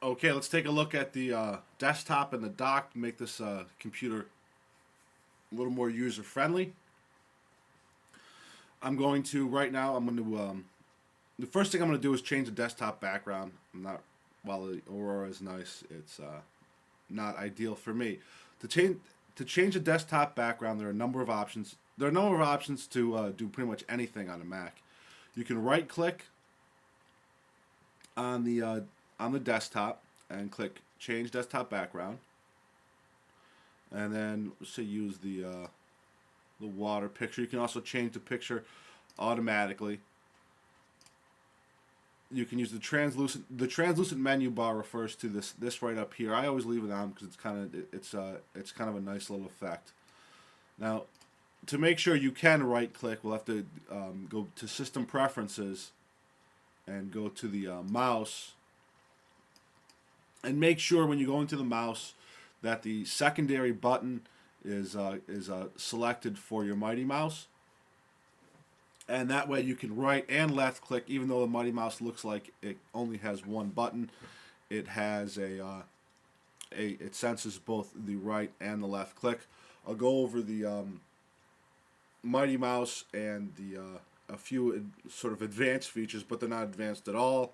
Okay, let's take a look at the desktop and the dock to make this computer a little more user friendly. I'm going to right now. I'm going to the first thing I'm going to do is change the desktop background. I'm not while the Aurora is nice, it's not ideal for me. To change the desktop background, there are a number of options. There are a number of options to do pretty much anything on a Mac. You can right click on the desktop and click change desktop background, and then let's say use the water picture. You can also change the picture automatically. You can use the translucent. The translucent menu bar refers to this right up here. I always leave it on because it's kind of a nice little effect. Now, to make sure you can right click, we'll have to go to System Preferences and go to the mouse, and make sure when you go into the mouse that the secondary button is selected for your Mighty Mouse, and that way you can right and left click. Even though the Mighty Mouse looks like it only has one button, it has it senses both the right and the left click. I'll go over the Mighty Mouse and the a few sort of advanced features, but they're not advanced at all,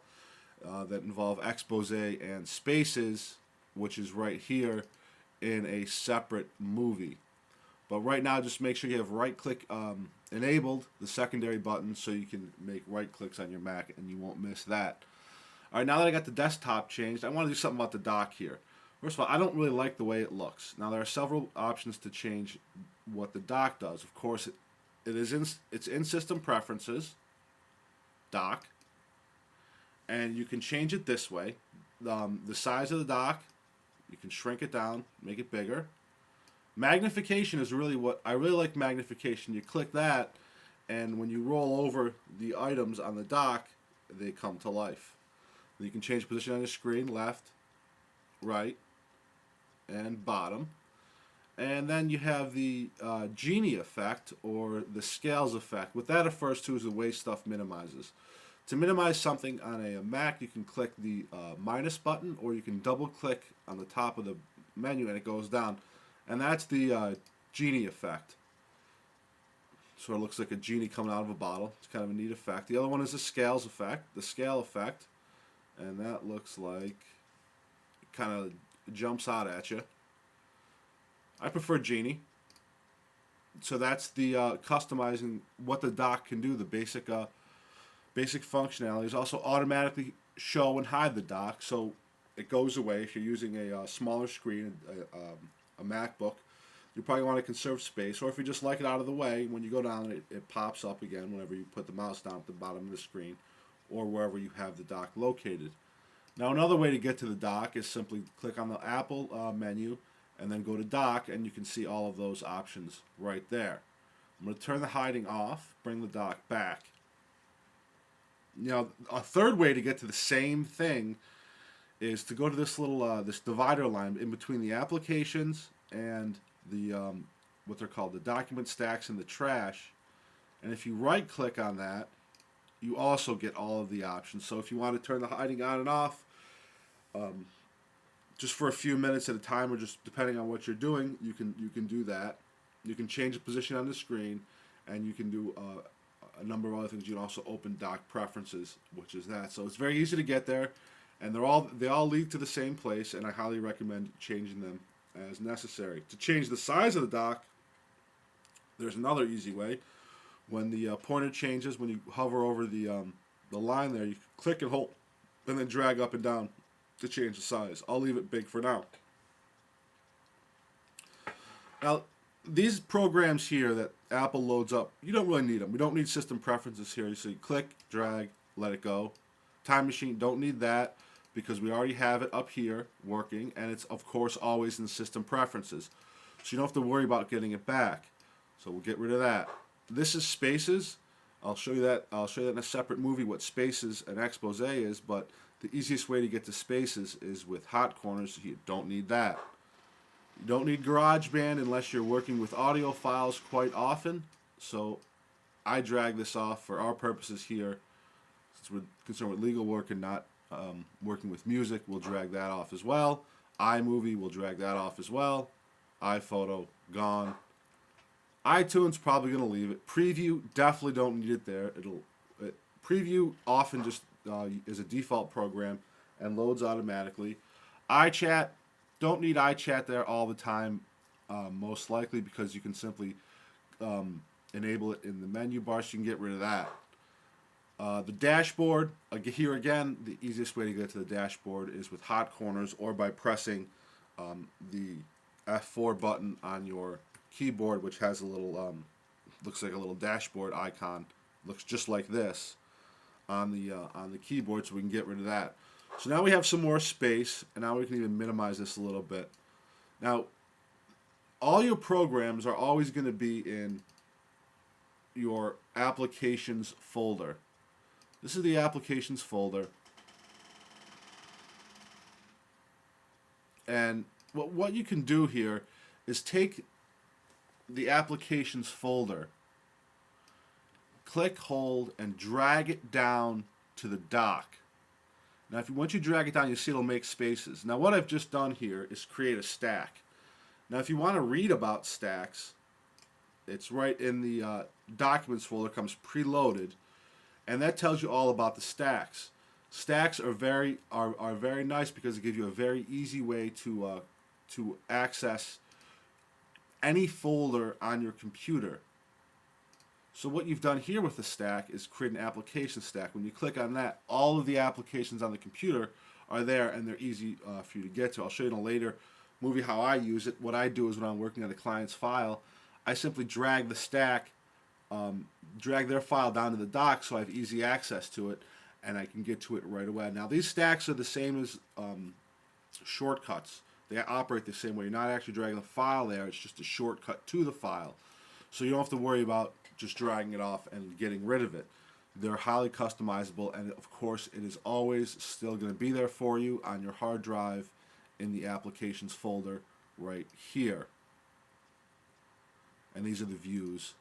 that involve expose and spaces, which is right here in a separate movie. But right now, just make sure you have right click enabled, the secondary button, so you can make right clicks on your Mac and you won't miss that. All right, now that I got the desktop changed, I want to do something about the dock here. First of all, I don't really like the way it looks. Now, there are several options to change what the dock does. Of course, it's in System Preferences, dock, and you can change it this way. The size of the dock, you can shrink it down, make it bigger. Magnification is really what I really like. Magnification. You click that, and when you roll over the items on the dock, they come to life. You can change position on the screen, left, right, and bottom. And then you have the Genie effect, or the scales effect. What that refers to is the way stuff minimizes. To minimize something on a Mac, you can click the minus button, or you can double click on the top of the menu and it goes down. And that's the Genie effect. Sort of looks like a genie coming out of a bottle. It's kind of a neat effect. The other one is the scale effect. And that looks like it kind of jumps out at you. I prefer Genie. So that's the customizing what the dock can do, the basic functionality. Is also automatically show and hide the dock, so it goes away if you're using a smaller screen, a MacBook. You probably want to conserve space, or if you just like it out of the way, when you go down, it pops up again whenever you put the mouse down at the bottom of the screen, or wherever you have the dock located. Now, another way to get to the dock is simply click on the Apple menu, and then go to dock, and you can see all of those options right there. I'm going to turn the hiding off, bring the dock back. Now, a third way to get to the same thing is to go to this little this divider line in between the applications and the what they're called, the document stacks and the trash. And if you right click on that, you also get all of the options. So if you want to turn the hiding on and off, just for a few minutes at a time, or just depending on what you're doing, you can do that. You can change the position on the screen, and you can do a number of other things. You can also open dock preferences, which is that. So it's very easy to get there, and they all lead to the same place, and I highly recommend changing them as necessary. To change the size of the dock, there's another easy way. When the pointer changes, when you hover over the line there, you click and hold, and then drag up and down to change the size. I'll leave it big for now. Now, these programs here that Apple loads up, you don't really need them. We don't need System Preferences here. So you click, drag, let it go. Time Machine, don't need that because we already have it up here working, and it's, of course, always in System Preferences. So you don't have to worry about getting it back. So we'll get rid of that. This is Spaces. I'll show you that in a separate movie what Spaces and Expose is, but the easiest way to get to Spaces is with hot corners. You don't need that. You don't need GarageBand unless you're working with audio files quite often. So I drag this off for our purposes here, since we're concerned with legal work and not working with music will drag that off as well. iMovie will drag that off as well. iPhoto, gone. iTunes, probably going to leave it. Preview, definitely don't need it there. Preview often just is a default program and loads automatically. iChat, don't need iChat there all the time, most likely, because you can simply enable it in the menu bar, so you can get rid of that. The dashboard, here again, the easiest way to get to the dashboard is with hot corners or by pressing the F4 button on your keyboard, which has a little, looks like a little dashboard icon. Looks just like this on the keyboard, so we can get rid of that. So now we have some more space, and now we can even minimize this a little bit. Now, all your programs are always going to be in your applications folder. This is the applications folder. And what you can do here is take the applications folder, click, hold, and drag it down to the dock. Now, once you drag it down, you see it'll make spaces. Now, what I've just done here is create a stack. Now, if you want to read about stacks, it's right in the documents folder, comes preloaded, and that tells you all about the stacks. Stacks are very nice because it gives you a very easy way to access any folder on your computer. So what you've done here with the stack is create an application stack. When you click on that, all of the applications on the computer are there, and they're easy for you to get to. I'll show you in a later movie how I use it. What I do is when I'm working on a client's file, I simply drag the stack, drag their file down to the dock so I have easy access to it, and I can get to it right away. Now, these stacks are the same as shortcuts. They operate the same way. You're not actually dragging the file there. It's just a shortcut to the file. So you don't have to worry about just dragging it off and getting rid of it. They're highly customizable, and of course, it is always still going to be there for you on your hard drive in the applications folder right here. And these are the views,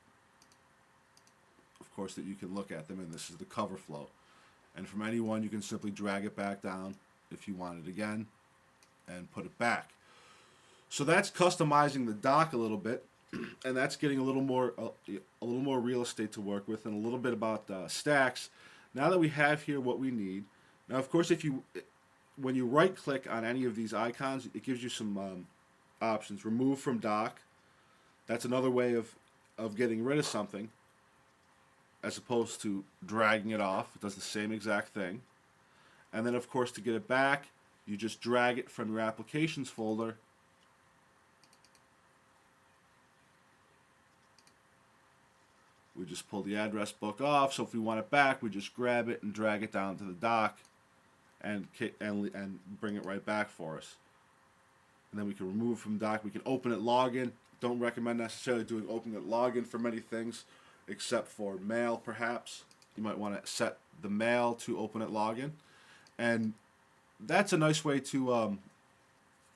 of course, that you can look at them, and this is the cover flow. And from any one, you can simply drag it back down if you want it again and put it back. So that's customizing the dock a little bit, and that's getting a little more real estate to work with, and a little bit about stacks. Now that we have here what we need, now of course when you right click on any of these icons, it gives you some options. Remove from dock. That's another way of getting rid of something, as opposed to dragging it off. It does the same exact thing. And then of course to get it back, you just drag it from your applications folder we just pull the address book off. So if we want it back, we just grab it and drag it down to the dock and bring it right back for us. And then we can remove from dock. We can open it login. Don't recommend necessarily doing open it login for many things, except for mail perhaps. You might want to set the mail to open it login. And that's a nice way to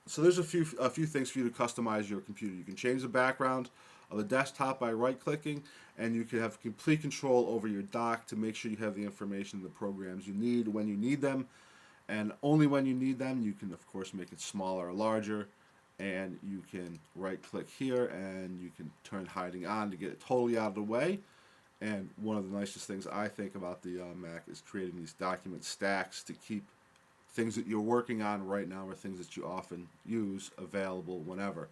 so there's a few things for you to customize your computer. You can change the background of the desktop by right-clicking, and you can have complete control over your dock to make sure you have the information, the programs you need when you need them, and only when you need them. You can, of course, make it smaller or larger, and you can right-click here, and you can turn hiding on to get it totally out of the way. And one of the nicest things I think about the Mac is creating these document stacks to keep things that you're working on right now or things that you often use available whenever.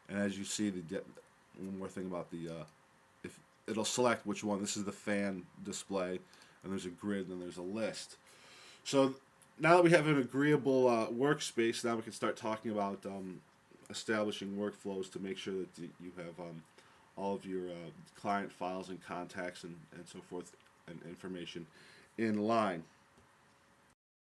And as you see, one more thing about if it'll select which one. This is the fan display, and there's a grid, and there's a list. So now that we have an agreeable workspace, now we can start talking about establishing workflows to make sure that you have all of your client files and contacts and so forth and information in line.